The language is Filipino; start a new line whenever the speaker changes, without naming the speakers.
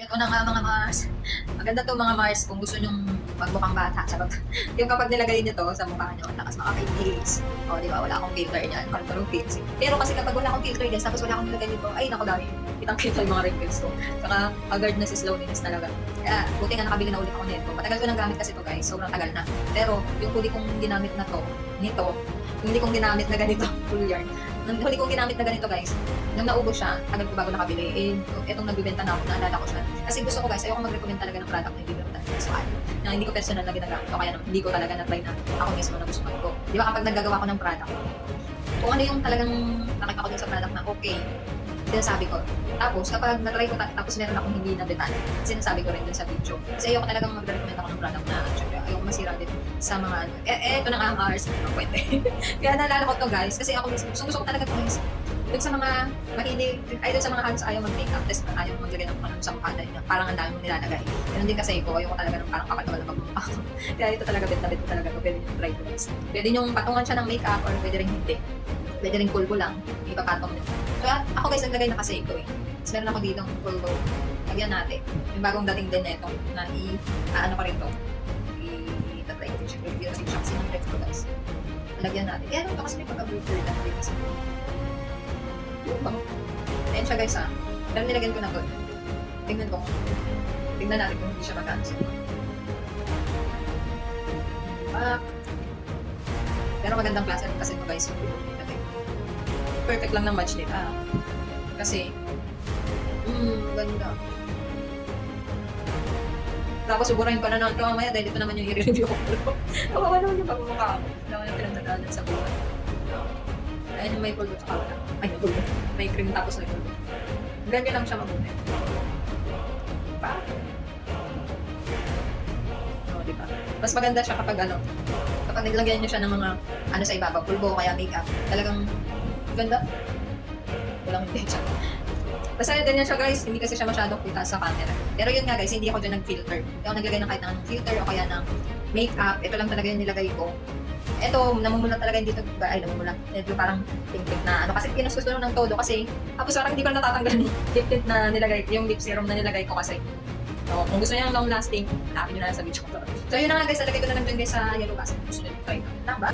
Ito na nga mga Mars. Maganda to mga Mars kung gusto nyong magmukhang bata. Charot. Yung kapag nilagay nyo to sa mukha nyo, tapos makaka-face. O, di ba? Wala akong filter niyan. Control face. Pero kasi kapag wala akong filter guys, tapos wala akong nilagay nito, ay naku dami. Kitang-kita yung mga wrinkles ko. Saka, agad na si slowness talaga. Kaya, buti nga nakabili na ulit ako nito. Matagal ko nang gamit kasi to guys. Sobrang tagal na. Pero, yung huli kong ginamit na to, nito, yung huli kong ginamit na ganito, full yarn. Yung huli kong ginamit na ganito guys, nung naubos siya, tagal ko bago nakabili. Eh, itong nagbibenta na ako, naalala ko siya. Kasi gusto ko guys, ayoko mag-recommend talaga ng product na hindi ko talaga personal. Na hindi ko personal na ginagamit. O kaya hindi ko talaga na-try na ako mismo na gusto ko. Di ba kapag naggagawa ko ng product, kung ano yung talagang nakita ko dun sa product na okay, sinasabi ko. Tapos kapag na-try ko, tapos meron akong hindi na detalye, sinasabi ko rin dun sa video. Kasi ayoko talagang mag-recommend ako ng product na syempre, ayoko masira din sa mga ano. Ito na nga ang hours, ang pwede. Kaya naalala ko to guys, kasi ako gusto ko talaga to guys. Dun sa mga mahilig, ay dun sa mga halos ayaw mag-makeup, tapos ayaw maglagay ng ano sa mukha na parang ang dami mong nilalagay. Ganun din kasi ko, ayoko talaga ng parang kapal-kapal na pagmumukha ko. Kaya ito talaga, bet na bet ko talaga to, pwede nyo try to guys. Pwede nyo patungan siya ng makeup or pwede rin hindi. Pwede rin pulbo lang, ipapatong nyo. Kaya ako guys, naglagay na kasi ito eh. Tapos meron ako dito ng pulbo. Lagyan natin. Yung bagong dating din na ito, na ano ko rin to. I-try ko siya. Review natin siya kasi ng text ko guys. Lagyan natin. Ano to kasi may pagka-blooper lang din kasi. Yung bang? Ayan siya guys ha. Pero nilagyan ko na to. Tingnan ko. Tingnan natin kung hindi siya mag-cancel. Pero magandang klase rin kasi ito guys. Perfect lang ng match nila. Kasi, ganda. Tapos suburahin ko na naman ito mamaya dahil ito naman yung i-review ko. Kawawa naman yung pagmumukha ko. Wala ko yung pinagdadaanan sa buwan. Ayan yung may pulbo sa kawala. Ay, pulbo. May cream tapos may pulbo. Ganyan lang siya mabuti. Diba? O, diba? Mas maganda siya kapag ano, kapag naglagyan niyo siya ng mga ano sa ibabaw, pulbo o kaya makeup. Talagang ganda. Walang intention. Basta ganyan siya guys, hindi kasi siya masyadong kita sa camera. Pero yun nga guys, hindi ako dyan nag-filter. Hindi ako naglagay ng kahit ng filter o kaya ng makeup. Ito lang talaga yung nilagay ko. Ito, namumula talaga yung dito. Ay, namumula. Medyo parang pink-pink na ano. Kasi pinasusto ng todo kasi tapos parang hindi ko natatanggal yung lip tint na nilagay, yung lip serum na nilagay ko kasi. So, kung gusto niya long lasting, hanapin nyo na sa video ko. So, yun na nga guys, nalagay ko na lang dyan guys sa yellow gas. Gusto nyo try. Tama ba?